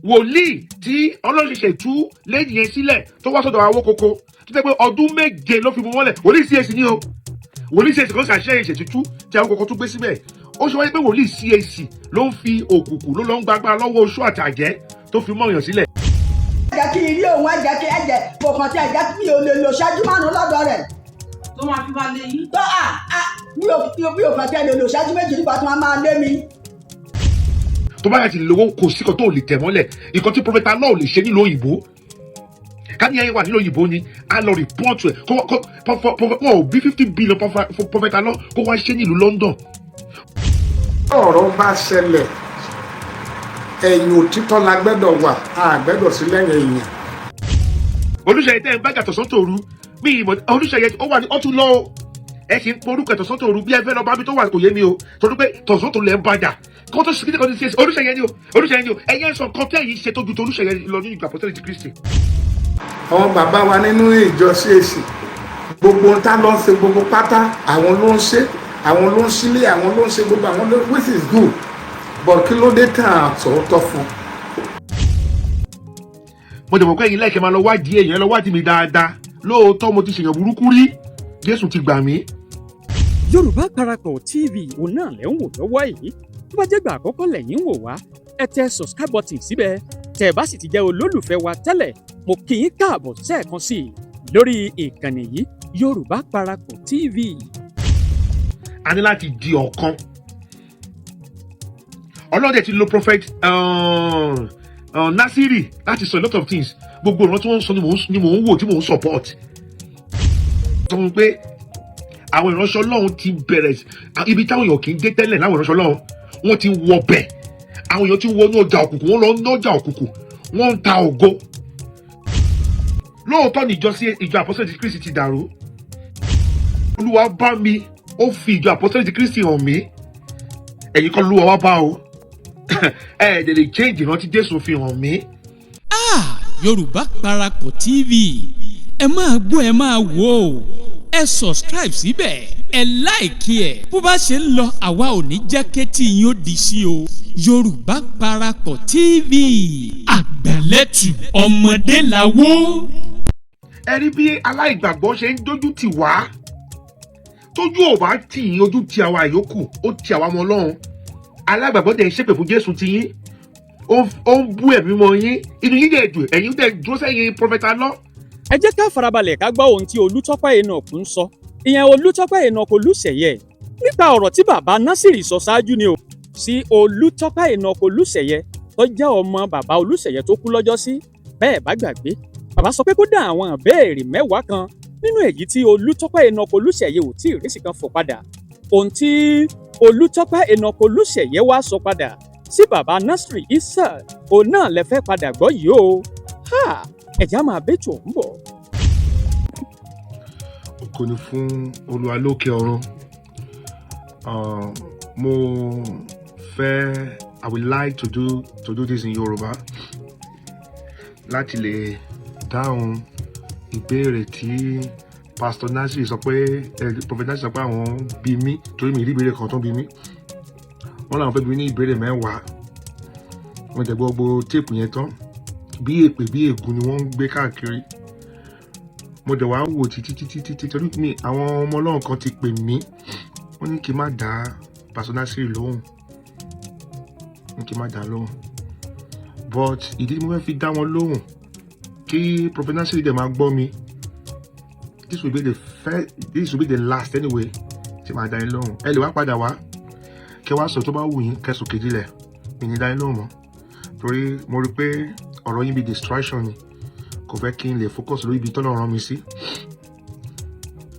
wòlíì tí Ọlọ́run ṣẹ̀ṣẹ̀ tú lẹ́yìn yẹn sílẹ̀ tó wá sọ́dọ̀ àwọn kókó tó jẹ́ pé ọdún 7 ló fi mú mọ́lẹ̀ wòlíì CAC ni o wòlíì CAC kan ṣàṣẹ ìṣètùtù tí àwọn kókó tún gbé síbẹ̀ ó ṣe wáyé pé wòlíì CAC ló ń fi òkùnkùn ló lọ ń gbàgbà lọ́wọ́ oṣù àtàjẹ́ tó fi mọ́ èèyàn sílẹ̀. ẹ̀jẹ̀ kí n rí òun ẹ̀jẹ̀ kí ẹ̀jẹ̀ kò kàn tí ẹ̀jẹ̀ mi ò lè lò ṣáájú márùn-ún lọ́dọ̀ rẹ̀. tó máa fi máa lé yín. tó mi ò kàn tí ẹ̀ lè lò ṣáájú méjì nígbà tó máa lé mi. tó bá yà ti lówó kò sí kan tó lè tẹ̀ mọ́lẹ̀ nǹkan tí prọfẹ̀tà náà lè ṣe nílùú òyìnbó ká ní ayé wà nílùú òyìnbó ni a lọ rìpọ́ọ̀tù ẹ̀ wọn ò bí 50 billion prọfẹ̀tà náà kó wá ṣe nílùú London. ọ̀rọ̀ bá ṣẹlẹ̀ ẹ̀yìn òtítọ́ la gbẹ́dọ̀ wà á gbẹ́dọ̀ sí lẹ́yìn èèyàn. Olúṣeyẹ tẹ́ ń bá gàtọ̀ sọ́tòru bí ìmọ̀ Olúṣeyẹ ó wà ní ọtún lọ́wọ́ ẹ ṣe ń porúkọ ẹ̀tọ̀ sọ́tòru bí ẹ fẹ́ lọ bá mi tó wà kò yé mi o torí pé tọ̀sọ́tò lẹ́ ń bàjá kó tó ṣe kí ṣe Olúṣeyẹ ni o ẹ̀yẹ sọ kan tẹ́ yìí ṣe tó ju tó Olúṣeyẹ lọ nínú ìgbà apostolic ti Kristi. àwọn bàbá wa nínú ìjọ CAC gbogbo ń tá lọ ń ṣe gbogbo pátá àwọn ló ń ṣe àwọn ló ń sílé àwọn ló ń ṣe gbogbo àwọn ló which is good but kí ló dé tàn àtọ̀tọ̀ fún. mo dẹ̀ mọ̀ pé ẹ̀yin lẹ́ẹ̀kẹ́ máa lọ wádìí èèyàn lọ wádìí mi dáadáa lóòótọ́ mo ti ṣèyàn burúkú rí Jésù ti gbà mí. Yorùbá Parapọ̀ TV òun náà lẹ́ ń wò lọ́wọ́ yìí tó bá jẹ́ gbà àkọ́kọ́ lẹ́yìn ń wò wá ẹ tẹ subscribe button síbẹ̀ tẹ́ ẹ bá sì ti jẹ́ olólùfẹ́ wa tẹ́lẹ̀ mo kí yín káàbọ̀ sẹ́ẹ̀kan sí i lórí ìkànnì yìí Yorùbá Parapọ̀ TV. a ní láti di ọ̀kan Ọlọ́dẹ ti lo prophet Nasiri láti sọ a lot of things gbogbo ìran tí wọ́n ń sọ ni mò ń wò tí mò ń support. sọ fún pé àwọn ìránṣẹ́ Ọlọ́run ti bẹ̀rẹ̀ ibi táwọn èèyàn kì í dé tẹ́lẹ̀ láwọn ìránṣẹ́ Ọlọ́run wọ́n ti wọ bẹ̀ àwọn èèyàn ti wọ ní ọjà òkùnkùn wọ́n lọ ní ọjà òkùnkùn wọ́n ń ta ògo. lóòótọ́ ni ìjọ apostolic ti Kristi ti dàrú Olúwa bá mi ó fi ìjọ apostolic ti Kristi hàn mí ẹ̀yin kan Olúwa wá bá o ẹ̀ẹ́dẹ̀ lè change ìrántí Jésù fi hàn mí. Yorùbá Parapọ̀ TV ẹ máa gbọ́ ẹ máa wò ó ẹ subscribe síbẹ̀ ẹ láìkí ẹ̀ bó bá ṣe ń lọ àwa ò ní jẹ́ kétí yín ó di sí o. Yorùbá Parapọ̀ TV àgbàlẹ́tù ọmọdé làwọ̀. ẹ rí bí aláìgbàgbọ́ ṣe ń dójú tì wá tójú ò bá tì yín ojú ti àwa àyókù ó ti àwa ọmọ Ọlọ́run alágbàgbọ́ dẹ̀ ń ṣépè fún Jésù ti yín ó ń bú ẹ̀mí mọ́ yín inú yín dẹ̀ dùn ẹ̀yin dẹ̀ dúró sẹ́yìn prọfẹ̀tà lọ. ẹ jẹ́ ká farabalẹ̀ ká gbọ́ ohun tí Olútọ́pẹ́ Enoch ń sọ ìyẹn Olútọ́pẹ́ Enoch Oluseye nípa ọ̀rọ̀ tí bàbá Nasiri sọ ṣáájú ni o sí Olútọ́pẹ́ Enoch Oluseye tó jẹ́ ọmọ bàbá Oluseye tó kú lọ́jọ́ sí bẹ́ẹ̀ bá gbàgbé bàbá sọ pé kó dá àwọn ìbéèrè 10 kan nínú èyí tí Olútọ́pẹ́ Enoch Oluseye ò tí ì rí sí kan fò padà ohun tí Olútọ́pẹ́ Enoch Oluseye wá sọ padà sí bàbá Nasiri Isa òun náà lè fẹ́ padà gbọ́ yìí o ẹ̀já máa bẹ́tù ọ̀hún bọ̀. Ògo ni fún Olúwa lókè ọ̀run. Mo fẹ́ I would like to do this in Yoruba láti lè dáhùn ìbéèrè tí Pastor Nasiri sọ pé Prophet Nasiri sọ pé àwọn bí mi torí mi rí ìbéèrè kan tó bí mi wọ́n làwọn fẹ́ bí mi ní ìbéèrè 10 wọ́n tẹ̀ gbogbo téèpù yẹn tán bí èpè bí ègún ni wọ́n ń gbé káàkiri mo dẹ̀ wá wò títí torí mi àwọn ọmọ Ọlọ́run kan ti pè mí wọ́n ní kí n má dá Pastor Nasiri lóhùn but ìdí tí mo fẹ́ fi dá wọn lóhùn kí Prophet Nasiri dẹ̀ máa gbọ́ mi this will be the last anyway tí màá dá yín lóhùn ẹ lè wá padà wá kẹ wá sọ tó bá wù yín kẹsùn kejìlẹ̀ mi ní dá yín lóhùn mọ́ torí mo rí pé ọ̀rọ̀ yín bí distraction ni kò fẹ́ kí n lè focus lórí ibi tọ́lọ̀ rán mi sí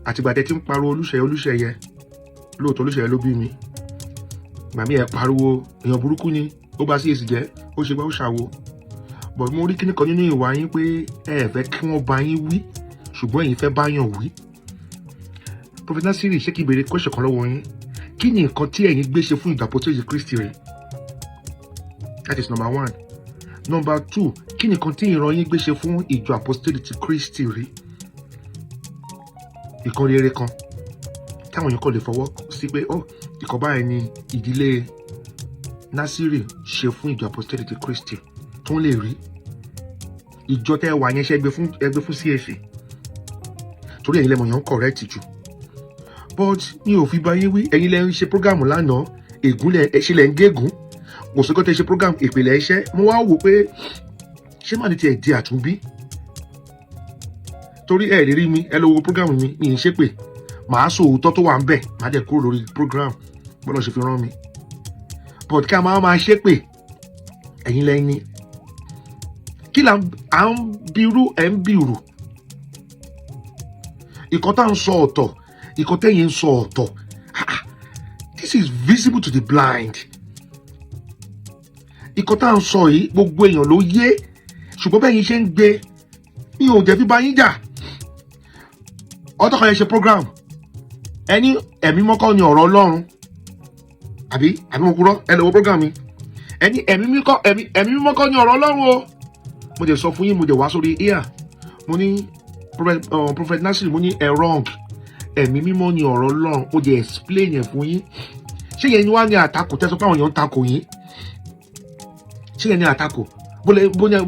àtìgbà tẹ́ tí ń pariwo Olúṣeyẹ lóòótọ́ Olúṣeyẹ ló bí mi gbàmí ẹ pariwo èèyàn burúkú ni ó bá CAC jẹ́ ó ṣe gbá ó ṣàwo but mo rí kíní kan nínú ìwà yín pé ẹ fẹ́ kí wọ́n bá yín wí ṣùgbọ́n ẹ̀yin fẹ́ báyàn wí. Prophet Nasiri ṣé kí ìbéèrè question kan lọ́wọ́ yín kí ni nǹkan tí ẹ̀yin gbé ṣe fún ìjọ apostolic Kristi rẹ̀? That is number 1. Number 2, kí ni nǹkan tí ìran yín gbé ṣe fún ìjọ apostolic Kristi rẹ̀? Ìkan rere kan táwọn èèyàn kàn lè fọwọ́ sí pé ìkan báyìí ni ìdílé Nasiri ṣe fún ìjọ apostolic Kristi. tó ń lè rí ìjọ tẹ́ wà yẹn ṣe ẹgbẹ́ fún CFA torí ẹ̀yin lẹ́mọ̀ yẹn ń correct jù but mi ò fi bá yín wí ẹ̀yin lẹ́ ń ṣe program lánàá ègún ṣe lẹ́ ń gégùn kò sí kó tẹ́ ṣe program ìpìlẹ̀ iṣẹ́ mo wá wò pé ṣé màá ní tiẹ̀ di àtúnbí torí ẹ lè rí mi ẹ lọ wo program mi ń ṣépè màá sọ òótọ́ tó wà ń bẹ̀ màá dẹ̀ kúrò lórí program bọ́lá ṣe fi rán mi but ká máa ṣépè ẹ̀yin lẹ́yìn ni kí là à ń birú ẹ̀ ń bìrù ìkan tá à ń sọ ọ̀tọ̀ ìkan tẹ́yìn ń sọ ọ̀tọ̀ this is visible to the blind ìkan tá à ń sọ yìí gbogbo èèyàn ló yé ṣùgbọ́n bẹ́yìn ṣe ń gbé mi ò jẹ́ bíbá yín jà ọ̀tọ̀ kan yẹn ṣe program ẹni ẹ̀mí mọ́kọ́ ni ọ̀rọ̀ Ọlọ́run àbí mo kúrò ẹ lọ wo program mi ẹni ẹ̀mí mọ́kọ́ ni ọ̀rọ̀ Ọlọ́run o mo dẹ̀ sọ fún yín mo dẹ̀ wá sórí ear mo ní prophet Nasiri mo ní ẹ wrong ẹ̀mí mímọ́ ni ọ̀rọ̀ Ọlọ́run mo dẹ̀ explain ẹ̀ fún yín ṣé yẹn ni wá ní àtakò tẹ́sọ pé àwọn èèyàn ń takò yín ṣé yẹn ní àtakò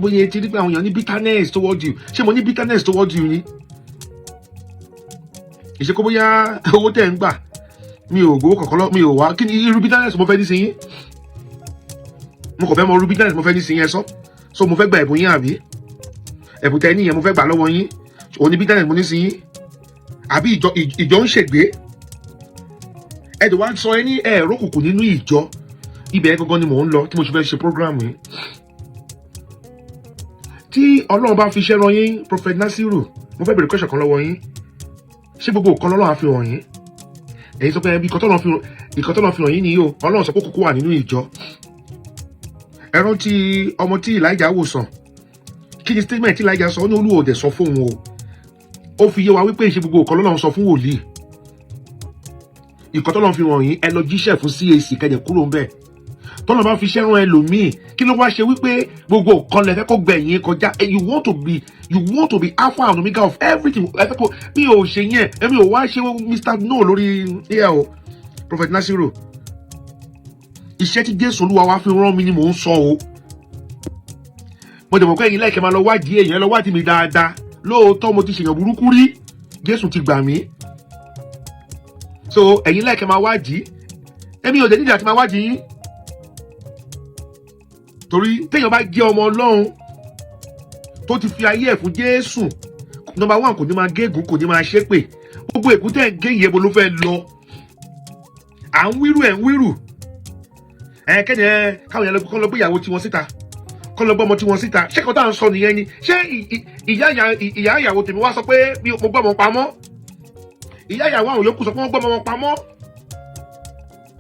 bóyá ti rí pé àwọn èèyàn ní bitterness toward you ṣé mo ní bitterness toward you ni ìṣe kó bóyá owó tẹ̀ ń gbà mi ò gbowó kankan lọ mi ò wá kí ni irú bitterness mo fẹ́ ní sí yín mo kò fẹ́ mọ irú bitterness mo fẹ́ ní sí yín ẹ so mo fẹ́ gba ẹ̀bùn yín àbí ẹ̀bùn tẹ níyẹn mo fẹ́ gbà lọ́wọ́ yín òní bitterness mo ní sí yín àbí ìjọ ń ṣègbé ẹ̀dùn wá sọ ẹ ní ẹ̀rọ kùkù nínú ìjọ ibẹ̀ gangan ni mò ń lọ tí mo ṣe fẹ́ ṣe program yìí tí Ọlọ́run bá fi iṣẹ́ rán yín prophet Nasiru mo fẹ́ bèrè question kan lọ́wọ́ yín ṣé gbogbo nǹkan lọ́lọ́run á fi hàn yín ẹ̀yin sọ pé ìkan tọ́lọ́run fi hàn yín nìyí o Ọlọ́run sọ pé kókó wà nínú ìjọ ẹ rántí ọmọ tí Elijah wò sàn kí ni statement tí Elijah sọ ní Olúwa ò dẹ̀ sọ fóun o ó fi yé wa wípé ìṣe gbogbo nǹkan lọ́lọ́run sọ fún wòlíì ìkan tọ́lọ́run fi hàn yín ẹ lọ jíṣẹ́ fún CAC kẹ́dẹ̀ kúrò ń bẹ̀ tọ́lọ́run bá fi iṣẹ́ rán ẹlòmíì kí ló wá ṣe wípé gbogbo nǹkan lẹ́fẹ́ kó gbẹ̀yìn kọjá you want to be alpha and omega of everything ẹfẹ́ kó mi ò ṣe yẹn èmi ò wá ṣe Mr. No lórí air o prophet Nasiru iṣẹ́ tí Jésù Olúwa wá fi rán mi ni mò ń sọ o mo dẹ̀ mọ̀ pé ẹ̀yin láìkẹ́ máa lọ wádìí èèyàn lọ wádìí mi dáadáa lóòótọ́ mo ti ṣèyàn burúkú rí Jésù ti gbà mí so ẹ̀yin láìkẹ́ máa wádìí èmi ò dẹ̀ nídìí àti máa wádìí yín torí téèyàn bá jẹ́ ọmọ Ọlọ́run tó ti fi ayé ẹ̀ fún Jésù number one kò ní máa gégùn kò ní máa ṣépè gbogbo èkú tẹ̀ ń gé ìyẹn bo ló fẹ́ lọ à ń wírù ẹ̀ ń wírù kẹ́ni káwọn yẹn kọ́ lọ gbé ìyàwó tiwọn síta kọ́ lọ gbọ́ ọmọ tiwọn síta ṣé kọ́ tá à ń sọ nìyẹn ni ṣé ìyá ìyàwó tèmi wá sọ pé mo gbọ́ ọmọ pamọ́ ìyá ìyàwó àwọn yòókù sọ pé wọ́n gbọ́ ọmọ pamọ́.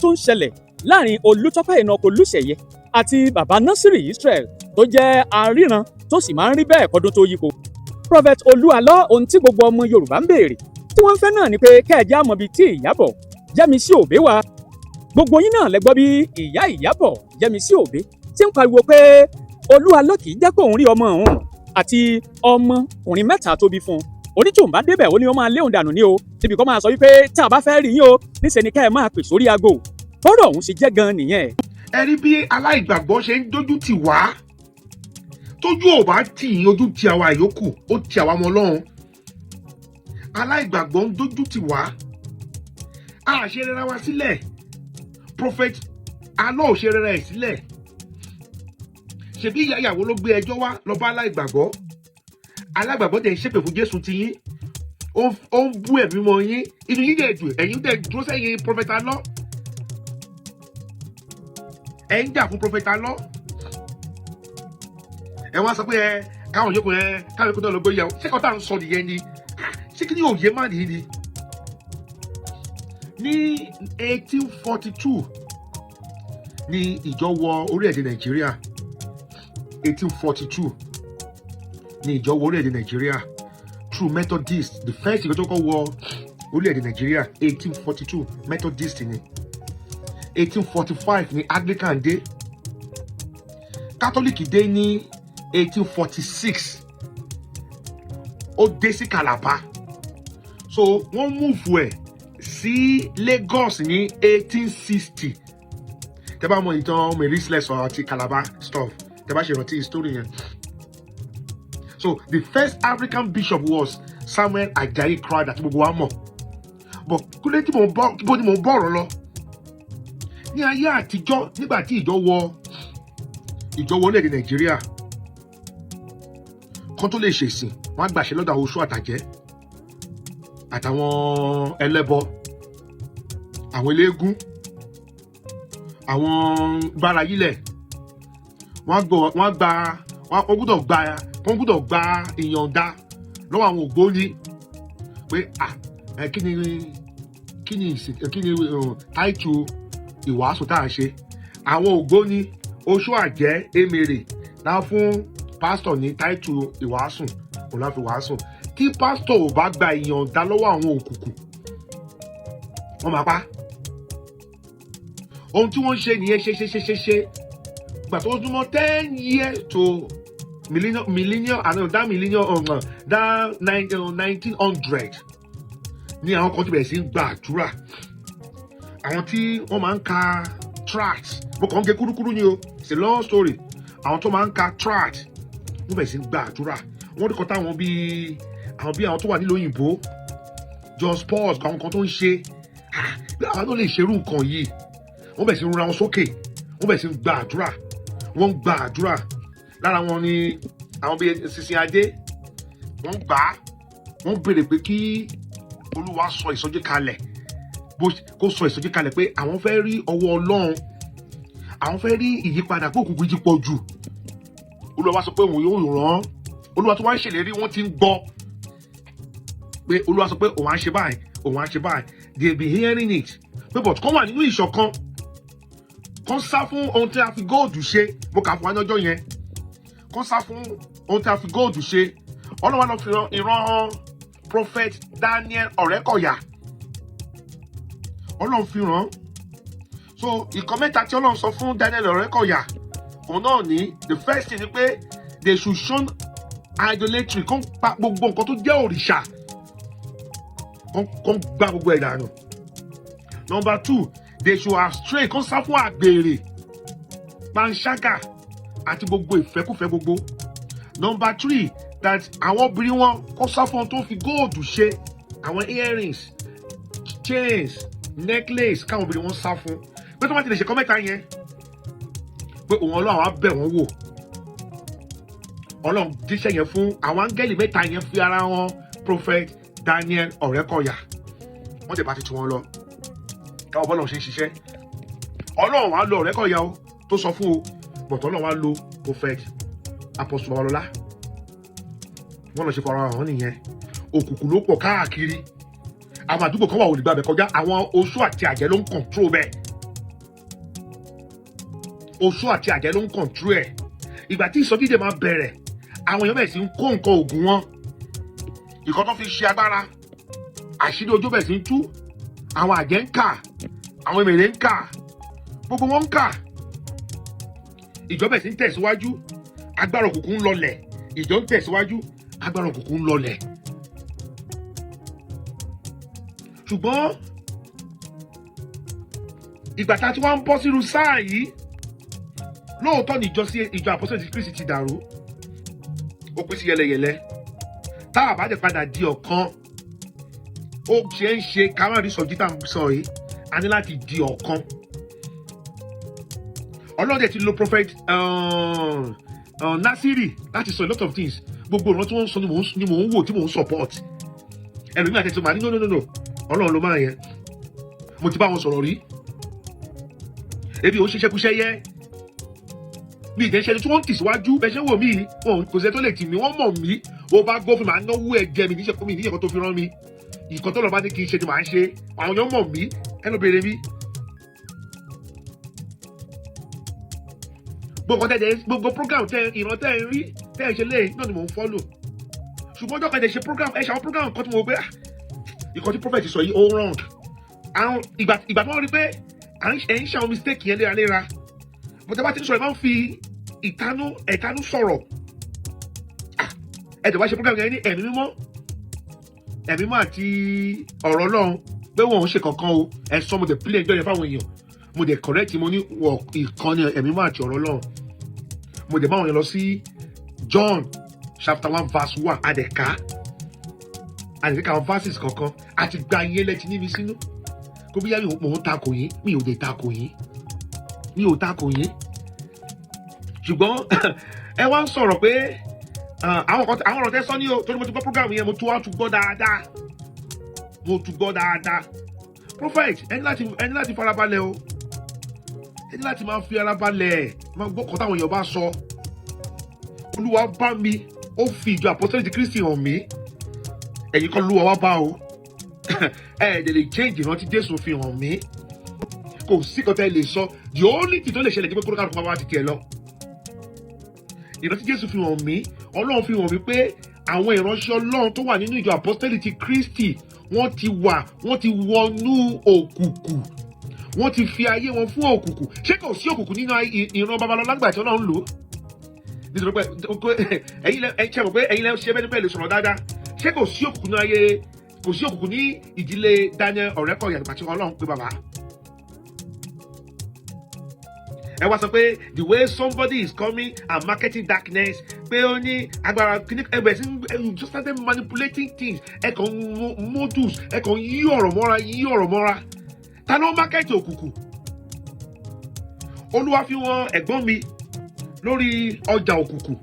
tó ń ṣẹlẹ̀ láàrin Olútọ́pé Enoch Oluseye àti bàbá Nasiri Israel tó jẹ́ aríran tó sì máa ń rí bẹ́ẹ̀ kọ́dún tó yípo. Prophet Olualo ohun tí gbogbo ọmọ Yorùbá ń béèrè tí wọ́n ń fẹ́ náà ni pé kẹ́ẹ̀jẹ́ àmọ́ bíi tí Ìyábọ̀ Yẹ́misí Òbé wà. Gbogbo yín náà lẹ gbọ́ bí ìyá Ìyábọ̀ Yẹ́misí Òbé tí ń pariwo pé Olualo kì í jẹ́ kóun rí ọmọ òun àti ọmọkùnrin mẹ́ta tó bí fún un. Onítòun bá débẹ̀ ó ní wọ́n máa léhùn dànù ní o síbi kan máa sọ wípé tá a bá fẹ́ rí yín o níṣẹ́ ni kẹ́ ẹ máa pè sórí aago. Bọ́rọ̀ òun ṣe jẹ́ gan nìyẹn. Ẹ rí bí aláìgbàgbọ́ ṣe ń dójú tì wá tójú ò bá tì yín ojú ti àwa ìyókù ó ti àwa ọmọ Ọlọ́run aláìgbàgbọ́ ń dójú tì wá a ṣe rẹra wa sílẹ̀ prophet alọ́ ò ṣe rẹra ẹ̀ sílẹ̀ ṣebí ìyá ìyàwó ló gbé ẹjọ́ wá lọ bá aláìgbàgbọ́ aláìgbàgbọ́ dẹ̀ ń ṣépè fún Jésù ti yín ó ń bú ẹ̀mí mọ́ yín inú yín dẹ̀ dùn ẹ̀yin dẹ̀ dúró sẹ́yìn prophet alọ́ ẹ̀ ń jà fún prophet alọ́ ẹ wá sọ pé káwọn yòókù káwọn yòókù náà lọ gbé ìyàwó ṣé kọ́ tá à ń sọ nìyẹn ni ṣé kí ni òye má nìyí ni. Ní 1842 ni ìjọ wọ orílẹ̀-èdè Nàìjíríà 1842 ni ìjọ wọ orílẹ̀-èdè Nàìjíríà through Methodist the first ìjọ tó kọ́ wọ orílẹ̀-èdè Nàìjíríà 1842 Methodist ni 1845 ni Anglican dé Catholic dé ní 1846 ó dé sí Calabar so wọ́n múùfù ẹ̀ sí Lagos ní 1860 tẹ́ bá mọ̀ ìtàn Mary Slessor àti Calabar stuff tẹ́ bá ṣe rántí story yẹn. So the first African bishop was Samuel Ajayi Crowther àti gbogbo wa mọ̀. But kúlẹ̀ tí mo ń bọ̀ ọ̀rọ̀ lọ. Ní ayé àtijọ́ nígbà tí ìjọ wọ orílẹ̀-èdè Nàìjíríà kan tó lè ṣèsìn, wọ́n á gbàṣẹ lọ́dọ̀ àwọn oṣó àtàjẹ́ àtàwọn ẹlẹ́bọ, àwọn eléégún, àwọn gbárayílẹ̀. Wọ́n gbọ́dọ̀ gba ìyọ̀ǹda lọ́wọ́ àwọn ògbóni pé kí ni táìtù ìwàásù tá à ń ṣe. Àwọn ògbóni oṣó àjẹ́ emèrè náà fún pásítọ̀ ní táìtù ìwàásù kò láfi wàásù. Tí pásítọ̀ ò bá gba ìyọ̀ǹda lọ́wọ́ àwọn òkùnkùn, wọ́n máa pa. Ohun tí wọ́n ń ṣe nìyẹn ṣe gbà tó súnmọ́ 10 years to millennium that 1900 ní àwọn kan tí bẹ̀rẹ̀ sí ń gba àdúrà. Àwọn tí wọ́n máa ń ka tract, mo kàn ń gé kúrúkúrú ni o, it's a long story. Àwọn tó máa ń ka tract wọ́n bẹ̀rẹ̀ sí ń gba àdúrà. Wọ́n rí kọ́tà àwọn bíi àwọn tó wà nílùú òyìnbó, John Sports, àwọn kan tó ń ṣe bí àwọn tó lè ṣerú nǹkan yìí. Wọ́n bẹ̀rẹ̀ sí ń ra wọn sókè, wọ́n bẹ̀rẹ̀ sí ń gba àdúrà. Wọ́n ń gba àdúrà. Lára wọn ni àwọn bíi Sísin Adé, wọ́n gbà á, wọ́n béèrè pé kí Olúwa sọ ìsọjí kalẹ̀, kó sọ ìsọjí kalẹ̀ pé àwọn fẹ́ rí ọwọ́ Ọlọ́run, àwọn fẹ́ rí ìyípadà pé òkùnkùn jí pọ̀ jù. Olúwa sọ pé òun yóò rán. Olúwa tó wá ń ṣèlérí, wọ́n ti ń gbọ́ pé Olúwa sọ pé òun á ṣe báyìí, òun á ṣe báyìí. They be hearing it. Pé but kán wà nínú ìṣọ̀kan, kán sá fún ohun tí a fi góòdù ṣe. Mo kà fún wa lọ́jọ́ yẹn. Kán sá fún ohun tí a fi góòdù ṣe. Ọlọ́run lọ fi ìran prophet Daniel Ọ̀rẹ́kọ̀yà. Ọlọ́run fi ràn. So ìkan mẹ́ta tí Ọlọ́run sọ fún Daniel Ọ̀rẹ́kọ̀yà, òun náà ní the first thing ni pé they should shun idolatry, kán pa gbogbo nǹkan tó jẹ́ òrìṣà, kán gbá gbogbo ẹ̀ dànù. Number 2, they should abstain, kán sá fún àgbèrè, panṣágà àti gbogbo ìfẹ́kúfẹ́ gbogbo. Number 3, that àwọn obìnrin wọn kán sá fún ohun tó fi góòdù ṣe, àwọn earrings, chains, necklace, káwọn obìnrin wọn sá fún. Pé tó bá ti lè ṣe kọ́ mẹ́ta yẹn, pé òun Ọlọ́run á bẹ̀ wọ́n wò. Ọlọ́run jíṣẹ́ yẹn fún àwọn áńgẹ́lì mẹ́ta yẹn fi ara wọn prophet Daniel Ọ̀rẹ́kọ̀yà. Wọ́n dẹ̀ bá ti tu wọn lọ. Káwọn bọ́lọ̀ ṣe ń ṣiṣẹ́. Ọlọ́run wá lo Ọ̀rẹ́kọ̀yà o tó sọ fún o, but Ọlọ́run wá lo prophet Apostle Babalọ́lá. Wọ́n lọ ṣe fara hàn nìyẹn. Òkùnkùn ló pọ̀ káàkiri. Àwọn àdúgbò kan wà ò lè gbàgbẹ́ kọjá. Àwọn oṣó àti àjẹ́ ló ń control bẹ́ẹ̀. Oṣó àti àjẹ́ ló ń control ẹ̀. Ìgbà tí ìsọjídé máa bẹ̀rẹ̀, àwọn èèyàn bẹ̀rẹ̀ sí ń kó nǹkan ògùn wọn. Ìkan tó fi ṣe agbára, àṣírí ojú bẹ̀rẹ̀ sí ń tú. Àwọn àjẹ́ ń kà, àwọn èmèrè ń kà, gbogbo wọn ń kà. Ìjọ bẹ̀rẹ̀ sí ń tẹ̀síwájú, agbára òkùnkùn ń lọlẹ̀. Ìjọ ń tẹ̀síwájú, agbára òkùnkùn ń lọlẹ̀. Ṣùgbọ́n ìgbà tá a ti wá ń bọ́ sírú sáà yìí, lóòótọ́ ni ìjọ Àpọ́sítélì Kristi ti dàrú, ó pín sí yẹlẹyẹlẹ. Tá a bá dẹ̀ padà di ọ̀kan, ó ṣe ń ṣe káwọn ìsọjí tá à ń sọ yìí, a ní láti di ọ̀kan. Ọlọ́run dẹ̀ ti lo prophet Nasiri láti sọ a lot of things. Gbogbo ìran tí wọ́n ń sọ ni mò ń wò tí mò ń support. Ẹlòmíràn àti ẹ̀sìn màá ní no. Ọlọ́run ló máa yẹn. Mo ti bá wọn sọ̀rọ̀ rí. Ebi ò ń ṣiṣẹ́ kúṣẹ́ yẹ. Mi ìdẹ́ṣẹ́ tí wọ́n ń tẹ̀síwájú bẹ́ẹ̀ ṣe wò mí, kò sẹ́ tó lè tì mí, wọ́n mọ̀ mí. Ó bá gbọ́ fún mi, màá náwó ẹ̀jẹ̀ mi níṣẹ́ fún mi, níṣẹ́ kan tó fi rán mi. Ìkan tó lọ bá ní kí n ṣe ni màá ṣe. Àwọn èèyàn mọ̀ mí, ẹnu bèrè mi. Gbogbo program ìran tẹ́ ẹ rí, tẹ́ ẹ ṣe léyìn náà ni mò ń follow. Ṣùgbọ́n ọjọ́ kan tẹ́ ṣe program, ẹ ṣe àwọn program kan tí mo gbé, ìkan tí prophet sọ yìí ó wrong. Àwọn ìgbà tí wọ́n rí pé ẹ̀ ń ṣe àwọn mistake yẹn léraléra. Bọ́dá bá ti ń sọ̀rọ̀, ẹ máa ń fi ẹ̀tanú sọ̀rọ̀. Ẹ̀dẹ̀ wá ṣe program yẹn ní ẹ̀mí mímọ́ àti ọ̀rọ̀ Ọlọ́run pé wọ́n ò ṣe kankan o. Ẹ sọ mo dẹ̀ play ẹjọ́ yẹn fáwọn èèyàn. Mo dẹ̀ correct mo ní ìkànnì ẹ̀mí mímọ́ àti ọ̀rọ̀ Ọlọ́run. mo dẹ̀ bá wọn yẹn lọ sí John chapter 1 verse 1 àdẹ̀ká àwọn verses kankan àti gba yẹn lẹ́tí ní mi sínú kó bí yá mi ò takò yín mi ò dé takò yín ṣùgbọ́n ẹ wá ń sọ̀rọ̀ pé àwọn ọ̀rọ̀ tẹ́ sọ ní o torí mo ti gbọ́ program yẹn mo tún gbọ́ dáadáa prophet ẹni láti farabalẹ̀ o ẹni láti máa fi ara balẹ̀ máa gbọ́ kọ́ táwọn èèyàn bá sọ olúwa bá mi ó fi ìjọ apostolic Kristi hàn mí ẹ̀yin kọ́ lúwa wá bá o ẹ̀ẹ́dẹ̀ lè change ìrántí Jésù fi hàn mí kò sí kan tẹ́ lè sọ the only thing tó lè ṣẹlẹ̀ ní pé kó kálukú máa wá ti tiẹ̀ lọ ìrántí Jésù fi hàn mí Ọlọ́run fi hàn mí pé àwọn ìránṣẹ́ Ọlọ́run tó wà nínú ìjọ apostolic Kristi wọ́n ti wọnú òkùnkùn wọ́n ti fi ayé wọn fún òkùnkùn ṣé kò sí òkùnkùn nínú ìran babalọ́lá nígbà tí Ọlọ́run lò ó nítorí pé ẹ̀yin ṣe mọ̀ pé ẹ̀yin lẹ́ ṣe bẹ́ẹ̀ nípa èlé sọ̀rọ̀ dáadáa ṣé kò sí òkùnkùn ní ayé kò sí òkùnkùn ní ìdílé Daniel Ọ̀rẹ́kọ̀yà nígbà tí Ọlọ́run pé bàbá. Ẹ wá sọ pé the way somebody is coming and marketing darkness pé ó ní agbára ẹgbẹ́ sí just started manipulating things ẹ kàn modus ẹ kàn yí ọ̀rọ̀ mọ́ra ta ló market òkùnkùn Olúwa fi wọn ẹ̀gbọ́n mi lórí ọjà òkùnkùn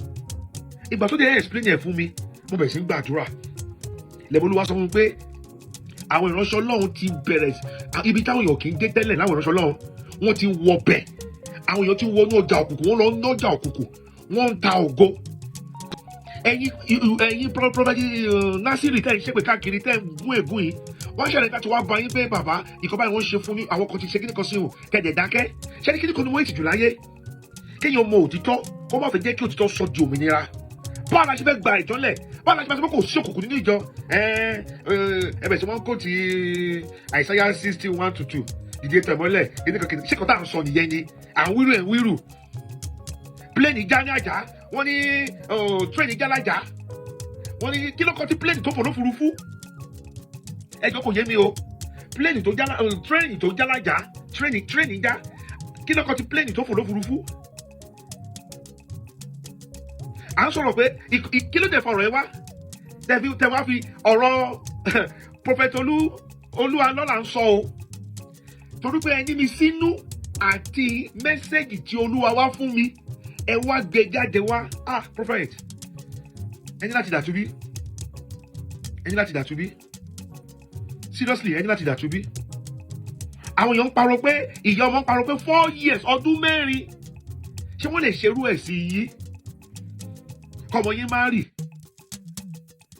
ìgbà tó dé explain ẹ̀ fún mi mo bẹ̀rẹ̀ sí ń gbàdúrà lẹ́bọ̀ Olúwa sọ fún mi pé àwọn ìránṣẹ́ Ọlọ́run ti bẹ̀rẹ̀ ibi táwọn èèyàn kì í dé tẹ́lẹ̀ láwọn ìránṣẹ́ Ọlọ́run wọ́n ti wọ bẹ̀ àwọn èèyàn ti wọnú ọjà òkùnkùn wọ́n lọ ń ọjà òkùnkùn wọ́n ń ta ògo ẹ̀yin prọfẹ̀tì Nasiri tẹ́ ń ṣépè káàkiri tẹ́ ń gún ègún yìí wọ́n ṣẹlẹ̀ láti wá bá yín pé bàbá ìkọ́ báyìí wọ́n ṣe fún ní àwọn kan ti ṣe kíní kan sí o kẹ̀dẹ̀ dákẹ́ ṣé ní kíní kan ni wọ́n ìtìjú láyé kéèyàn mọ òtítọ́ kó má fẹ́ jẹ́ kí òtítọ́ sọ di òmìnira báwo la ṣe fẹ́ gba ìjọ́lẹ̀ báwo la ṣe fẹ́ sọ pé kò sí òkùnkùn nínú ìjọ ẹbẹ̀ tí wọ́n kó ti Àìsáyà 60:1-2 ìdí ètò ìmọ́lẹ̀ kíní ṣé kò tá à ń sọ nìyẹn ni à ń wíru ẹ̀ ń wíru pléènì já ní àjà wọ́n ní tírẹ̀nì já lájà wọ́n ní kí ló kọ́ tí pléènì tó fò lófurufú ẹjọ́ kò yé mi o tírẹ̀nì tó já lájà tírẹ̀nì já kí ló kọ́ tí pléènì tó fò lófurufú à ń sọ̀rọ̀ pé kí ló dé fọ̀rọ̀ ẹ wá tẹ wá fi ọ̀rọ̀ Prophet Olualo là ń sọ o torí pé ẹni mi sínú àti mẹ́sẹ̀gì tí Olúwa wá fún mi ẹ wá gbé jáde wá prophet ẹni láti dàtúbí seriously ẹni láti dàtúbí àwọn èèyàn ń parọ́ pé ìyá ọmọ ń parọ́ pé 4 years ọdún 4 ṣé wọ́n lè ṣerú ẹ̀ sí yìí kọ́mọ yín máa rì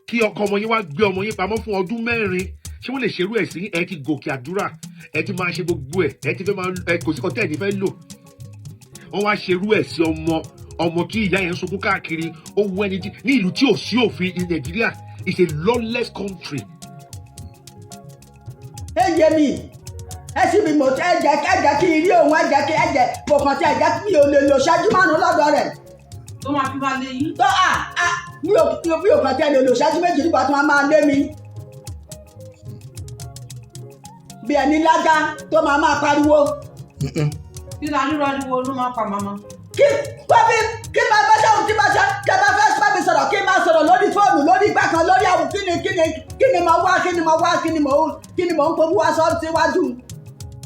kí ọkọ ọmọ yín wá gbé ọmọ yín pamọ́ fún ọdún 4 ṣé wọ́n lè ṣerú ẹ̀ sí ẹ ti gòkè àdúrà ẹ ti máa ṣe gbogbo ẹ ti fẹ́ máa kò sí kọ́tẹ́ ẹ̀ ní fẹ́ lò wọ́n wá ṣerú ẹ̀ sí ọmọ tí ìyá yẹn ń sunkún káàkiri ó wú ẹni ní ìlú tí ò sí òfin ní Nàìjíríà is a lawless country. ẹ yé mi ẹ sì bí mo tẹ ẹ jẹ́ kí n rí òun ẹ jẹ́ kí ẹ jẹ́ kò kàn tí ẹ jẹ́ kí mi ò lè lò ṣáájú márùn lọ́dọ̀ rẹ̀. tó máa fi máa lé yín. tó mi ò kàn tí ẹ lè lò ṣáájú méjì nígbà tí wọ́n máa lé mi. bí ẹni lájà tó máa pariwo. Títa rírọ ariwo ló máa pa màmá. kí máa bá dáhùn tí máa ṣe kí máa fẹ́ bá mi sọ̀rọ̀ kí máa sọ̀rọ̀ lórí fóònù lórí ìgbà kan lórí àwọn kí ni mo wá kí ni mo ń fowó wá sọ síwájú.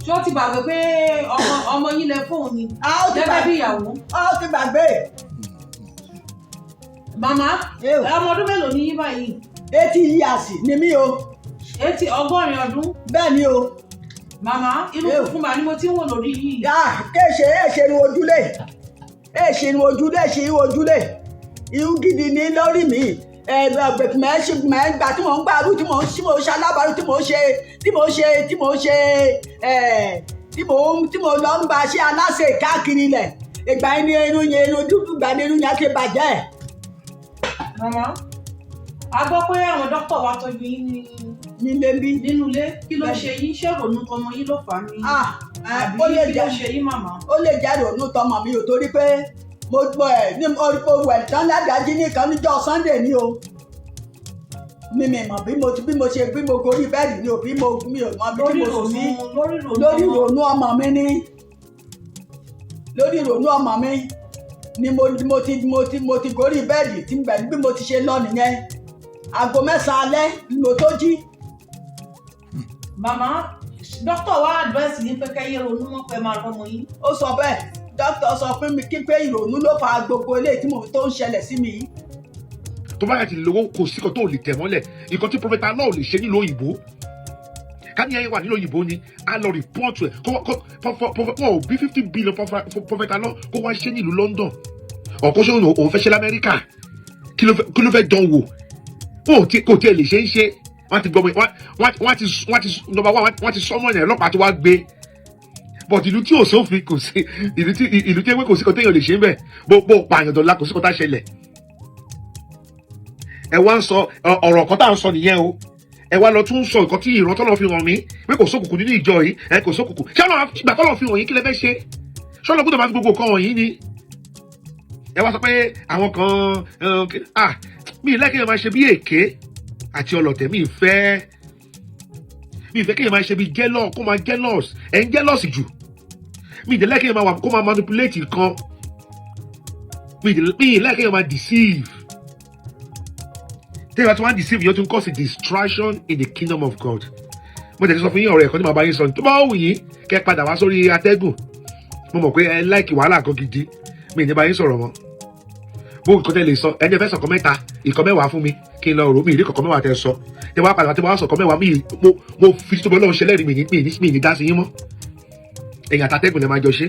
ṣé ó ti gbàgbé pé ọmọ yín lẹ fóònù ni gẹ́gẹ́ bí ìyàwó. ó ti gbàgbé. màmá ọmọ ọdún mélòó ni yín báyìí. 80 years ni mí o. 80 ọdún. bẹ́ẹ̀ ni o. Màmá, irú funfun màá ni mo ti ń wò lórí yìí. Èṣe irun ojúlé. Irú gidi ní lórí mi. Gbà tí mò ń gbàrú tí mò ń ṣe alábàárù tí mò lọ ń bá ṣe aláṣẹ káàkiri ilẹ̀. Ìgbà ẹni irun dúdú gbà ní irun yẹn ti bàjẹ́. Màmá, a gbọ́ pé àwọn dókítà wa tọ́jú yín nínú ilé kí ló ṣe yín ṣé ìrònú tọmọ yín ló fà á ní àbí kí ló ṣe yín màmá. ó lè jẹ́ ìrònú tọmọ mi ò torí pé mo wẹ̀ tán ládàájí nìkan níjọ́ Sunday ni o mi mọ̀ bí mo gorí bẹ́ẹ̀dì ni o mi ò mọ bí mo sùn sí lórí ìrònú ọmọ mi ni lórí ìrònú ọmọ mi ni mo ti gorí bẹ́ẹ̀dì tí bẹ̀ bí mo ti ṣe lọ nìyẹn aago 9 alẹ́ ni mo tó jí. Màmá dókítà wa advice yín pé kẹ́yẹ́ ronú mọ́ pé máa rọ́mọ yín. Ó sọ bẹ́ẹ̀ dókítà sọ fún mi kí pé ìrònú ló fa gbogbo eléyìí tí mo tó ń ṣẹlẹ̀ sí mi yìí. tó bá yà ti lówó kò sí kan tó lè tẹ̀ mọ́lẹ̀ nǹkan tí prọfẹ̀tà náà lè ṣe nílùú òyìnbó ká ní ẹyẹ wà nílùú òyìnbó ni a lọ rìpọ́ọ̀tù ẹ̀ kó bí 50 billion prọfẹ̀tà náà kó wá ṣe nílùú London ọ̀kọ́ ṣé òun fẹ́ ṣe l'Amẹ́ríkà kí ló fẹ́ dán wò kò tiẹ̀ lè ṣe é ṣe wọ́n ti gbọ́ wọ́n ti sọ́mọ́ ẹ̀ ọlọ́pàá tó wá gbé but ìlú tí ò sófin kò sí ìlú tí ewé kò sí kan téèyàn lè ṣe ń bẹ̀ bó pààyàn dọ̀la kò sí kan tá ṣẹlẹ̀ ẹ wá ń sọ ọ̀rọ̀ kan tá à ń sọ nìyẹn o ẹ wá lọ tún sọ nǹkan tí ìran tọ́lọ́ fi hàn mí pé kò sókùnkùn nínú ìjọ yìí ẹ kò sókùnkùn ṣé ọ̀nà ìgbà tọ́lọ́ fi hàn yín kí lẹ fẹ́ ṣe ṣọ́nà gbọ́dọ̀ máa fi gbogbo nǹkan wọ̀nyí ni ẹ wá sọ pé àwọn kan mi ì lẹ́kẹ̀ẹ́ máa ṣe bí èké àti ọlọ̀tẹ̀ mi ì fẹ́ kéèyàn máa ṣe bí kó máa jealous ẹ̀ ń jealous jù mi ì lẹ́kẹ̀ẹ́ máa wà kó máa manipulate nǹkan mi ì lẹ́kẹ̀ẹ́ máa deceive tẹ́lẹ̀ tí wọ́n deceive yóò tún cause a distraction in the kingdom of God mo tẹ̀sí sọ fún yín ọ̀rọ̀ ẹ̀kọ́ tí màá bá yín sọ tó bá wù yín kẹ́ padà wá sórí atẹ́gùn mo mọ̀ pé ẹ láìkì wàhálà kan gidi mi ì ní bá yín sọ̀rọ̀ mọ́ bó nǹkan tẹ́ lè sọ ẹni ẹ fẹ́ sọ̀kan mẹ́ta ìkan mẹ́wàá fún mi kí n lọ rò mí ìdí kọ̀ọ̀kan mẹ́wàá tẹ́ sọ tẹ́ wá padà tẹ́ wá sọ̀kan mẹ́wàá mo fi tó bọ́ lọ́wọ́ ṣẹlẹ́rìí mi ní dá sí yín mọ́ ẹ̀yìn àtàtẹ́gùn lẹ́ máa jọ ṣe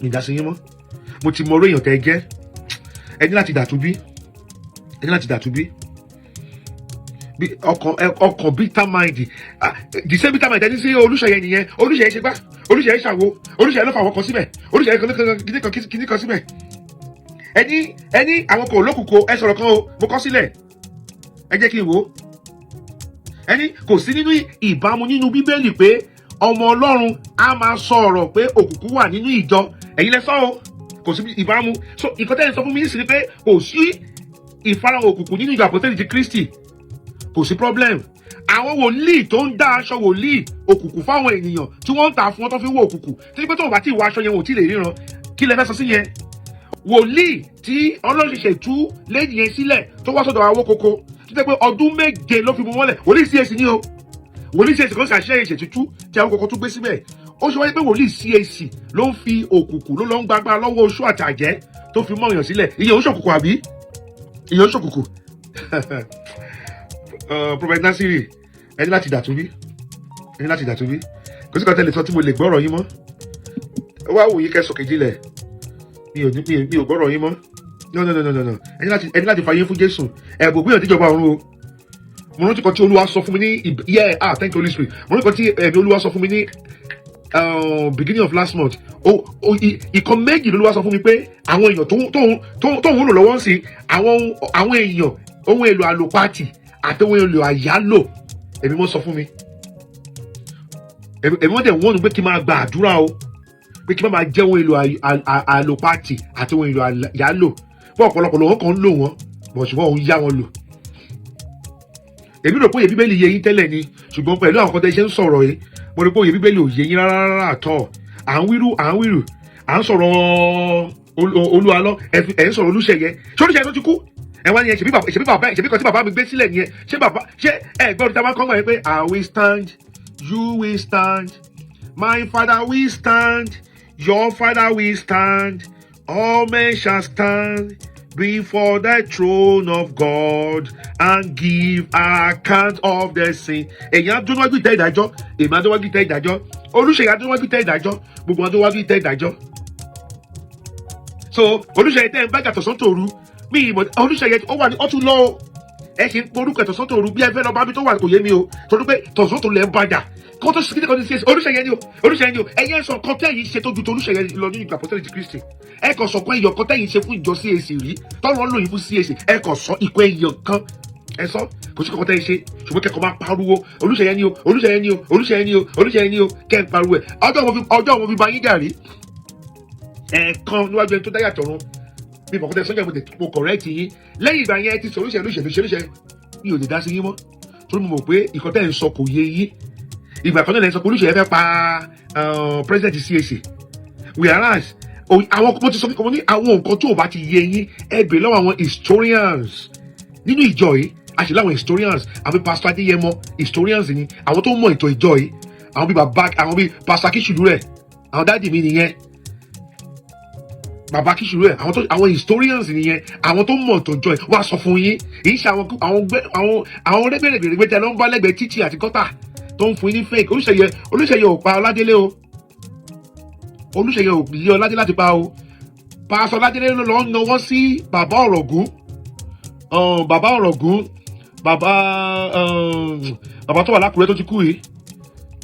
mi dá sí yín mọ́ mo ti mọ orí èèyàn tẹ́ jẹ́ ẹ ní láti dàtú bí ọkàn bitter mind the same bitter mind ẹni sí Olúṣeyẹ nìyẹn Olúṣeyẹ ṣe gbá Olúṣeyẹ ṣàwo Olúṣeyẹ ló fà wọ́n kan síbẹ̀ Olúṣeyẹ kìíní kan síbẹ̀ ẹni àwọn kò lókùnkò ẹ sọ̀rọ̀ kan o mo kọ sílẹ̀ ẹ jẹ́ kí n wò ó ẹni kò sí nínú ìbámu nínú Bíbélì pé ọmọ Ọlọ́run á máa sọ ọ̀rọ̀ pé òkùnkùn wà nínú ìjọ ẹ̀yin lẹ sọ o kò sí ìbámu so nǹkan tẹ́lẹ̀ sọ fún mi ní sí ni pé kò sí ìfarahàn òkùnkùn nínú ìjọ àpótẹ́lì ti Kristi kò sí problem àwọn wòlíì tó ń dá aṣọ wòlíì òkùnkùn fáwọn ènìyàn tí wọ́n ń tà fún wọn tó fi wọ òkùnkùn tí pé tó bá ti wọ aṣọ yẹn wò tí lè ríran kí lẹ fẹ́ sọ sí yẹn wòlíì tí Ọlọ́run ṣẹ̀ṣẹ̀ tú lẹ́yìn yẹn sílẹ̀ tó wá sọ́dọ̀ àwọn kókó tó jẹ́ pé ọdún 7 ló fi mú mọ́lẹ̀ wòlíì CAC ni o wòlíì CAC kan ṣàṣẹ ìṣètútù tí àwọn kókó tó gbé síbẹ̀ ó ṣe wáyé pé wòlíì CAC ló ń fi òkùnkùn ló lọ ń gbàgbà lọ́wọ́ oṣù àtàjẹ́ tó fi mọ́ èèyàn sílẹ̀ ìyẹn oṣòkùnkùn àbí ìyẹn oṣòkùnkùn Prophet Nasiri ẹni láti dàtúbí kò sí kan tẹ́lẹ̀ sọ tí mo lè gbọ́rọ̀ yín mọ́ wá wòye kẹsàn kejìlẹ̀ mi ò gbọ́rọ̀ yín mọ́ no ẹni láti fàyè fún Jésù ẹ̀bùn gbìyànjú ìjọba ọ̀run o mo rántí kan tí Olúwa sọ fún mi ní thank you Holy Spirit mo rántí kan tí ẹ̀mí Olúwa sọ fún mi ní beginning of last month ìkan méjì ló Olúwa sọ fún mi pé àwọn èèyàn tóun ń lò lọ́wọ́ sí àwọn èèyàn ohun èlò àlòpàtì àti ohun èlò àyálò ẹ̀mí mọ́ sọ fún mi ẹ̀mí wọ́n dẹ̀ wọ́n nu pé kí n máa gba àdúrà o pé kí n máa jẹ́ ohun èlò àlòpàtì àti ohun èlò àyálò fún ọ̀pọ̀lọpọ̀ lọ́wọ́ kan ń lò wọ́n bọ̀ ṣùgbọ́n òun yá wọn lò èmi rò pé òye Bíbélì yé yín tẹ́lẹ̀ ni ṣùgbọ́n pẹ̀lú àwọn kan tẹ́ ṣe ń sọ̀rọ̀ yìí mo rò pé òye Bíbélì ò yé yín rárá àtọ̀ à ń wíru à ń sọ̀rọ̀ Olualo ẹ̀ ń sọ̀rọ̀ Olúṣeyẹ ṣé Olúṣeyẹ tó ti kú ẹ wá ní ẹ ṣebí kan tí bàbá mi gbé sílẹ̀ nìyẹn ṣé ẹ gbọ́dọ̀ tí a máa ń kọ́ mọ̀ ẹ pé I will stand you will stand my father will stand your father will stand all men shall stand before the throne of God and give account of their sin. Èyàn adúnwájú ìtẹ́ ìdájọ́ èmi adúnwájú ìtẹ́ ìdájọ́ Olúṣeyẹ adúnwájú ìtẹ́ ìdájọ́ gbogbo adúnwájú ìtẹ́ ìdájọ́ so Olúṣeyẹ tẹ́ ń bá gàtọ̀ sọ́tòru mi ìmọ̀ Olúṣeyẹ ó wà ní ọtún lọ́wọ́ ẹ ṣe ń porúkọ ẹ̀tọ̀sán tòru bí ẹ fẹ́ lọ bá mi tó wà kò yé mi o torí pé tọ̀sán tòru lẹ̀ ń bàjá kó tó sì kíkọ́ ní CAC Olúṣeyẹ ni o ẹ̀yẹ sọ kan tẹ́yìn ṣe tó ju Olúṣeyẹ lọ nínú ìgbà Apostolic Christi ẹ kàn sọ kan ẹyọ kan tẹ́yìn ṣe fún ìjọ CAC rí tọ́lọ́ lòyìn fún CAC ẹ kàn sọ ìkọ́ ẹyọ kan ẹ sọ kò sí kankan tẹ́yìn ṣe ṣùgbọ́n kẹ́kọ̀ọ́ máa pariwo Olúṣeyẹ ni o kẹ́ ń pariwo ẹ̀ ọjọ́ mo fi ba yín jà rí ẹ̀ẹ̀kan níwájú ẹni tó dáyà tọ̀run bí mọ̀kọ́tẹ́ sọ́jà mo correct yín lẹ́yìn ìgbà yẹn ti sọ Olúṣeyẹ mi ò lè dá sí yín mọ́ torí mo mọ̀ pé ìkọ́tẹ́ ń sọ kò yé yín ìgbà kan náà lẹ́yìn sọ pé Olúṣeyẹ fẹ́ pa president CAC whereas àwọn mo ti sọ fún mi ní àwọn nǹkan tó o bá ti yé yín ẹ bèrè lọ́wọ́ àwọn historians nínú ìjọ yìí àṣìlẹ àwọn historians àbí pastor Adéyẹmọ historians ni àwọn tó mọ ìtàn ìjọ yìí àwọn bíi bàbá àwọn bíi pastor Akíṣùlù rẹ àwọn dáàdì mi nìyẹn bàbá Akíṣùlù rẹ àwọn historians nìyẹn àwọn tó mọ ìtàn ìjọ yìí wọ́n á sọ fún yín èyí ṣe àwọn rẹgbẹrẹgbẹrẹgbẹ tẹ ló ń bá lẹ́gbẹ̀ẹ́ títì àti gọ́tà tó ń fún yín ní fake Olúṣeyẹ ò pa Ọládélé o Olúṣeyẹ ò lé Ọládélé láti pa o pásọ Ọládélé ló lọ ń nawọ́ sí bàbá Ọ̀rọ̀gún bàbá tó wà lákùrẹ́ tó ti kú yìí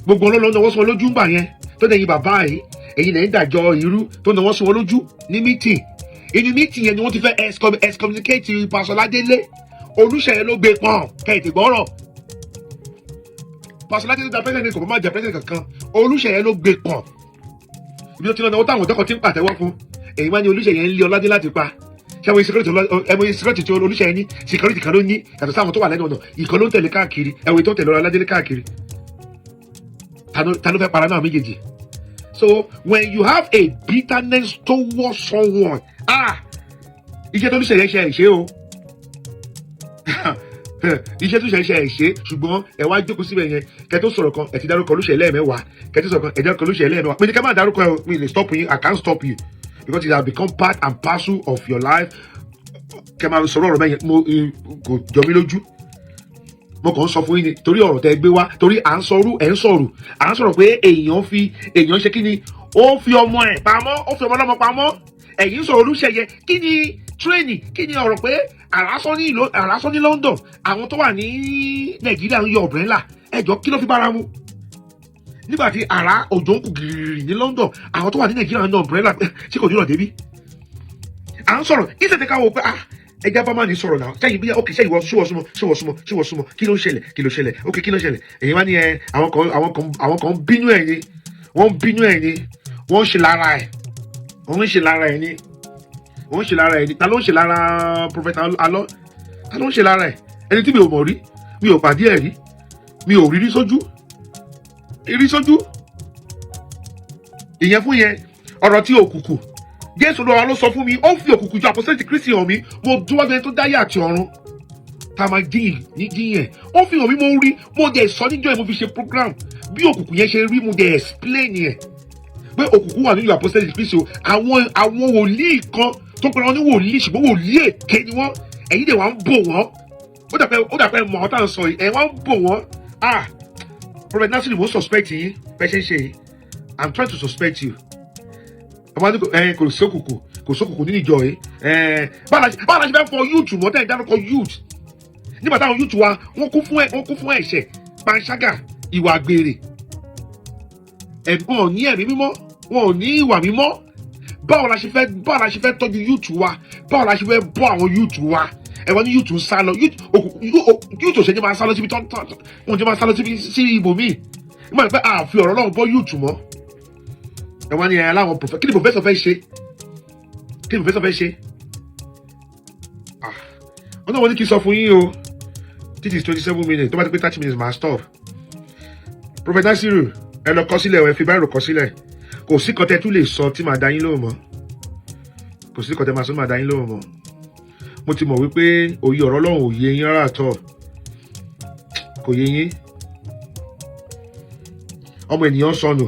gbogbo wọn ló lọ nawọ́ sí wọn lójú ńgbà yẹn tó dẹ̀yìn bàbá yìí èyí lẹ́yìn dàjọ irú tó nawọ́ sí wọn lójú ní meeting inú meeting yẹn ni wọ́n ti fẹ́ excommunicate pásọ Ọládélé Olúṣeyẹ ló gbé pọ́n kẹ́hìntì gbọ́rọ̀ pásọ Ọládélé da president kò má jẹ president kankan Olúṣeyẹ ló gbé pọ́n ibi tó ti lọ náwó táwọn ọ̀dọ́kọ̀ ti ń pàtẹ́wọ́ fún èyí wá ní Olúṣeyẹ ń lé Ọládélé láti pa ṣẹ́wọ́n security tí Olúṣeyẹ ní security kan ló ní yàtọ̀ sáwọn tó wà lẹ́nu ọ̀nà ìkan ló ń tẹ̀lé káàkiri ẹ̀wọ̀n tó ń tẹ̀lé Ọládélé káàkiri ta ló fẹ́ para náà méjèèjì. So when you have a bitterness towards someone iṣẹ́ tó Olúṣeyẹ ṣe ẹ̀ ṣe o iṣẹ́ tó ṣe ẹ̀ ṣe ṣùgbọ́n ẹ wá jókòó síbẹ̀ yẹn kẹ́ tó sọ̀rọ̀ kan ẹ ti dárúkọ Olúṣeyẹ lẹ́ẹ̀mẹ́wàá kẹ́ tó sọ̀rọ̀ kan ẹ dárúkọ Olúṣeyẹ lẹ́ẹ̀mẹ́wàá pé ní ká má dárúkọ ẹ mi lè stop you I can't stop you because it has become part and parcel of your life. Kẹ́ máa sọ̀rọ̀ ọ̀rọ̀ bẹ́yẹn kò jọ mí lójú mo kàn ń sọ fún yín ni torí ọ̀rọ̀ tẹ́ gbé wá torí à ń sọ̀rọ̀ pé èèyàn ṣe kí ni ó fi ọmọ ẹ̀ pamọ́ ó fi ọmọ ọlọ́mọ pamọ́ ẹ̀yin sọ̀rọ̀ Olúṣeyẹ kí ni tírénì kí ni ọ̀rọ̀ pé àrásọ́ ní London àwọn tó wà ní Nàìjíríà ń yọ ọ̀brẹ́là ẹ̀jọ̀ kí ló fi bára mu nígbà tí àrá òjò ń kù gìrì ní London àwọn tó wà ní Nàìjíríà ń yọ ọ̀brẹ́là ṣé kò ní lọ débi à ń sọ̀rọ̀ ìṣẹ̀tẹ̀ ká wò pé ẹja bá má ní sọ̀rọ̀ náà sẹ́yìn bíyà ókè sẹ́yìn ṣé wọ́n súnmọ́ kí ló ṣẹlẹ̀ ókè kí ló ṣẹlẹ̀ èyí wá ní àwọn kan bínú ẹ̀ ni wọ́n bínú ẹ̀ ni wọ́n ń ṣe lára ẹ̀ ni ta ló ń ṣe lára Prophet Alọ ta ló ń ṣe lára ẹ̀ ẹni tí mi ò mọ̀ rí mi ò pàdé ẹ̀ rí mi ò rí sójú ìyẹn fún yẹn ọ̀rọ̀ tí òkùnkùn Jésù ló sọ fún mi ó fi òkùnkùn ju Apostolic Kristi hàn mí mo dúró bẹ́ẹ̀ tó dáyé àti ọ̀run tá a máa jíyìn ó fi hàn mí mo rí mo dẹ̀ sọ níjọ́ yẹn mo fi ṣe program bí òkùnkùn yẹn ṣe rí mo dẹ̀ explain yẹn pé òkùnkùn wà nínú Apostolic Kristi o àwọn wòlíì kan tó pẹ́ wọn ní wòlíì ṣùgbọ́n wòlíì èké ni wọ́n ẹ̀yin dẹ̀ wá ń bò wọ́n ó dàpẹ́ mọ̀ ọ́n tá à ń sọ yìí ẹ̀ wá ń bò wọ́n Prophet Nasiri mo suspect yín bẹ́ẹ̀ ṣe ń ṣe yìí I'm trying to suspect you kò sókùnkùn nínú ìjọ yìí báwo la ṣe fẹ́ fọ youth mọ́ tẹ́ ẹ̀ dárúkọ youth nígbà táwọn youth wa wọ́n kún fún ẹ̀ṣẹ̀ panṣágà ìwà àgbèrè wọn ò ní ẹ̀mí mímọ́ wọn ò ní ìwà mímọ́ báwo la ṣe fẹ́ tọ́jú youth wa báwo la ṣe fẹ́ bọ́ àwọn youth wa ẹ̀wọ̀n ní youth ń sá lọ youth ò ṣe jẹ́ máa sá lọ síbi wọ́n jẹ́ máa sá lọ sí ibòmíì nígbà pé àfi ọ̀rọ̀ Ọlọ́run bọ́ youth mọ́ ẹ̀wọ̀n ni ẹ̀ láwọn kí ni professor fẹ́ ṣe wọ́n náà wọ́n ní kí n sọ fún yín o this is 27 minutes tó bá ti pé 30 minutes máa stop Prophet Nasiri ẹ lọ kọ sílẹ̀ ẹ fi báyìí kọ sílẹ̀ kò sí kan tẹ́ tún lè sọ tí màá dá yín lóhùn mọ́ kò sí kan tẹ́ máa sọ tí màá dá yín lóhùn mọ́ mo ti mọ̀ wípé òye ọ̀rọ̀ Ọlọ́run ò yé yín rárá àtọ̀ kò yé yín ọmọ ènìyàn sọnù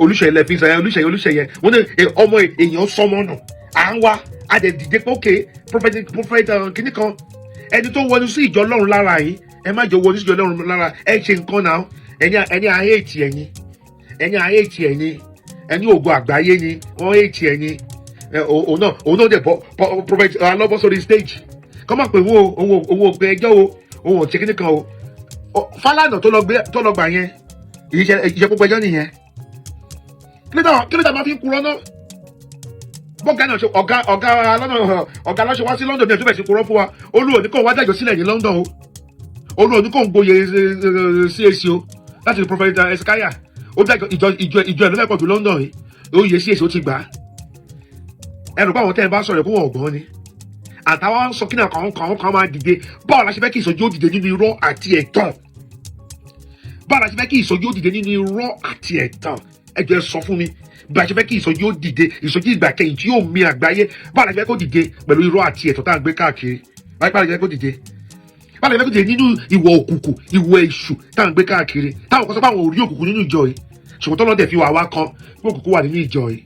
Olúṣeyẹ lẹ́fí sọ Olúṣeyẹ wọ́n ní ọmọ èèyàn sọmọ nù à ń wá a dẹ̀ dìde pé òkè prophet kìnnì kan ẹni tó wọnú sí ìjọ Ọlọ́run lára yìí ẹ má jọ wọnú sí ìjọ Ọlọ́run lára ẹ ṣe nǹkan náà ẹni àhẹ́ẹ̀tì ẹni ògo àgbáyé ni wọ́n hẹ́ẹ̀tì ẹni òun náà dẹ̀ bọ́ prophet alọ́bọ́ sórí stage kọ́ máa pè òun ò gbé ẹjọ́ o òun ò ṣe kìnnì kan o Fálànà tó lọ gbà yẹn ìṣe gbogbo ẹjọ́ nìyẹn kí ló dé máa fi ń kúrọ́ náà bọ́gá náà ṣe ọ̀gá aláṣẹ wá sí London ní ẹ̀tún bẹ̀ sí kúrọ́ fún wa Olúwo ní kò wá dájọ́ sílẹ̀ ní London o Olúwo ní kò ń gboyè CAC o láti Prophet Ezekiah ó dájọ́ ìjọ ẹ̀ ló fẹ́ pọ̀ jù London yìí ó yẹ CAC ó ti gbà á ẹrù báwọn tẹ́ ẹ bá sọ̀rọ̀ kó wọn ọ̀gbọ́n ni àtàwọn sọ kí náà kàn máa dìde báwo la ṣe fẹ́ kí ìsọjí ó dìde nínú irọ́ àti ẹ̀tàn báwo la ṣe fẹ́ kí ìsọjí ó dìde nínú irọ́ àti ẹ̀tàn ẹ jẹ́ sọ fún mi bí a ṣe fẹ́ kí ìsọjí ó dìde, ìsọjí ìgbà kẹyìn tí yóò mì àgbáyé, báwo la fẹ́ kó dìde pẹ̀lú irọ́ àti ẹ̀tọ́ tá à ń gbé káàkiri, báwo la fẹ́ kó dìde, báwo la fẹ́ kó dìde nínú ìwọ̀ òkùnkùn, ìwọ̀ èṣù tá à ń gbé káàkiri, táwọn kan sọ pé àwọn ò rí òkùnkùn nínú ìjọ yìí, ṣùgbọ́n tọ́lọ́ dẹ̀ fi wà wá kan pé òkùnkùn wà nínú ìjọ yìí.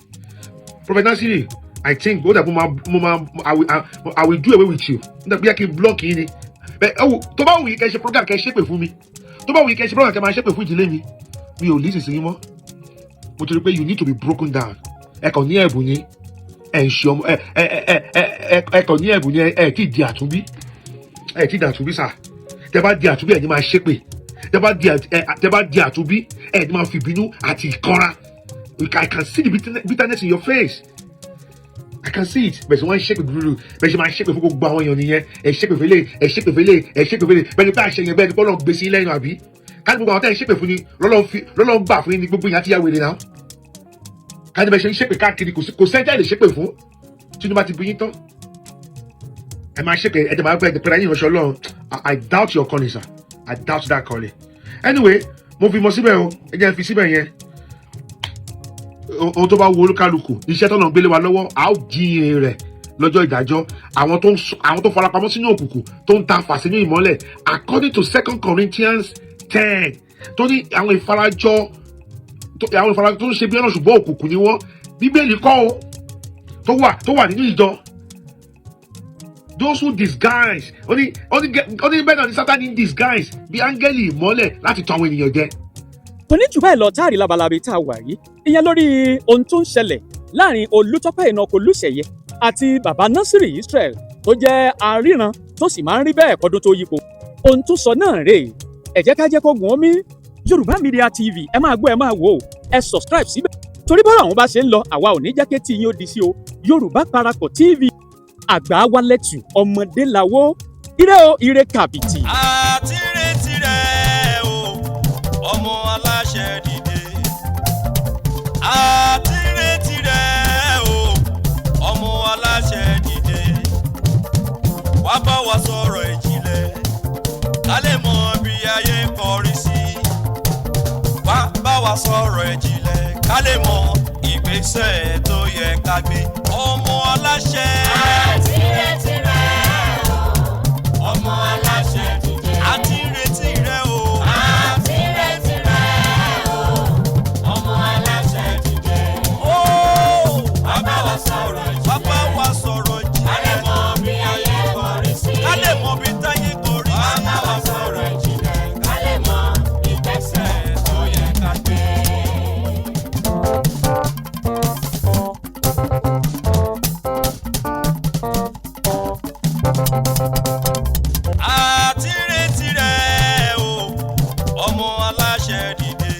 Prophet Nasiri, I think I will do away with you. Bí a kì í block yín ni. Tó bá wù yín kẹ́ ṣe program kẹ́ ṣépè fún mi, tó bá wù yín kẹ́ ṣe program kẹ́ máa ṣépè fún ìdílé mi, mi ò lísì sí yín mọ́. Mo ti rí pé you need to be broken down. Ẹ kàn ní ẹ̀bùn yín, ẹ̀ ń ṣe ọmọ, ẹ kàn ní ẹ̀bùn yín, ẹ̀ tí ì di àtúnbí, ẹ̀ tí ì di àtúnbí sà. Tẹ bá di àtúnbí ẹ̀ ní máa ṣépè, tẹ bá di àtúnbí ẹ̀ ní máa fi ìbínú àti ìkanra. I can see the bitterness in your face. I can see it. Bẹ́ẹ̀ sọ wọ́n ń ṣépè dúró, bẹ́ẹ̀ ṣe máa ń ṣépè fún gbogbo àwọn èèyàn nìyẹn. Ẹ ṣépè fẹ́lẹ́, ẹ ṣépè fẹ́lẹ́, ẹ ṣépè fẹ́lẹ́. Bẹ́ẹ̀ ni bá a ṣe yẹn bẹ́ẹ̀ ni bọ́lọ̀ gbèsè lẹ́nu àbí. Káni gbogbo àwọn tẹ́ ẹ ṣépè fún ni lọ́lọ́ ń gbà fún yín ní gbogbo yẹn àti ìyàwó èrè náà. Káni bẹ́ẹ̀ ṣe ń ṣépè káàkiri kò sẹ́ńtẹ́ lè ṣépè fún. Tinubu bá ti bí yín tán. Ẹ máa ṣépè ẹ̀jẹ̀ máa gbẹ́ ẹ̀jẹ̀ pẹ̀lú ayé ìránṣẹ́ Ọlọ́run. I doubt your calling, sir. I doubt that calling. Anyway, mo fi mọ síbẹ̀ o, ẹ jẹ́ n fi síbẹ̀ yẹn. Ohun tó bá wo olúkálùkù, iṣẹ́ tọ́nà gbélé wa lọ́wọ́, a ó jíyìn rẹ̀ lọ́jọ́ ìdájọ́. Àwọn tó farapamọ́ sínú òkùnkùn tó ń ta fà sínú ìmọ́lẹ̀, according to 2 Corinthians 10, tó ní àwọn ìfarajọ tó ń ṣe bí ọ̀nà ṣùgbọ́n òkùnkùn ni wọ́n. Bíbélì kọ́ o tó wà nínú ìjọ. Those who disguise, ó ní bẹ́ẹ̀ náà ní Sátánì ń disguise bí áńgẹ́lì ìmọ́lẹ̀ láti tọ́ àwọn ènìyàn jẹ. Kò ní jù báyìí lọ táàrí labalábí tá a wà yìí, ìyẹn lórí ohun tó ń ṣẹlẹ̀ láàrin Olutope Oluseye àti bàbá Nasiri Israel tó jẹ́ aríran tó sì máa ń rí bẹ́ẹ̀ kọ́dún tó yípo. Ohun tó sọ náà rèé, ẹ jẹ́ ká jẹ́ kó gùn omi. Yorùbá Media TV, ẹ máa gbọ́ ẹ máa wò ó, ẹ subscribe síbẹ̀. Torí bọ́rọ̀ àwọn bá ṣe ń lọ, àwa ò ní jẹ́ kí tí yín ó di sí o. Yorùbá Parapọ̀ TV, àgbà wa lẹ́tù, ọmọdé làwọ́, ire o, ire kàbìtì. Àtirẹ̀tirẹ̀ o, ọmọ aláṣẹ dìde. Àtirẹ̀tirẹ̀ o, ọmọ aláṣẹ dìde. Wá bá wa sọ̀rọ̀ ìjìnlẹ̀, ká lè mọ bí ayé kọrí sí. Wá bá wa sọ̀rọ̀ ìjìnlẹ̀, ká lè mọ ìgbésẹ̀ tó yẹ ká gbé. Ọmọ aláṣẹ. Àtirẹ̀tirẹ̀ o, ọmọ aláṣẹ dìde. Àtirẹ̀tirẹ̀ o. Àtirẹ̀tirẹ̀ o, ọmọ aláṣẹ dìde. Ó wá bá wa sọ̀rọ̀ ìjìnlẹ̀. Wá bá wa sọ̀rọ̀ ìjìnlẹ̀. Ká lè mọ bí ayé kọrí sí. Ká lè mọ bí táyé kọrí sí. Wá bá wa sọ̀rọ̀ ìjìnlẹ̀. Ká lè mọ ìgbésẹ̀ tó yẹ ká gbé. Àtirẹ̀tirẹ̀ o, ọmọ aláṣẹ dìde.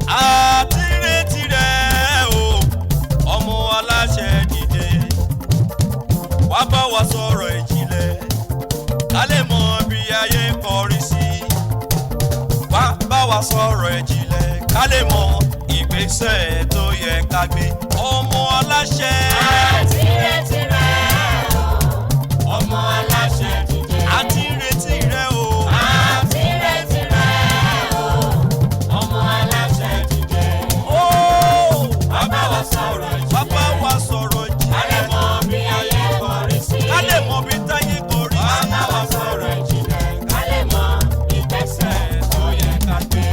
Àtirẹ̀tirẹ̀ o, ọmọ aláṣẹ dìde. Wá bá wa sọ̀rọ̀ ìjìnlẹ̀, ká lè mọ bí ayé kọrí sí. Wá bá wa sọ̀rọ̀ ìjìnlẹ̀, ká lè mọ ìgbésẹ̀ tó yẹ ká gbé. Ọmọ aláṣẹ. Àtirẹ̀tirẹ̀ o, ọmọ aláṣẹ dìde. Àtirẹ̀tirẹ̀ o. Àtirẹ̀tirẹ̀ o, ọmọ aláṣẹ dìde. Ó wá bá wa sọ̀rọ̀ ìjìnlẹ̀. Wá bá wa sọ̀rọ̀ ìjìnlẹ̀. Ká lè mọ bí ayé kọrí sí. Ká lè mọ bí táyé kọrí sí. Wá bá wa sọ̀rọ̀ ìjìnlẹ̀. Ká lè mọ ìgbésẹ̀ tó yẹ ká gbé.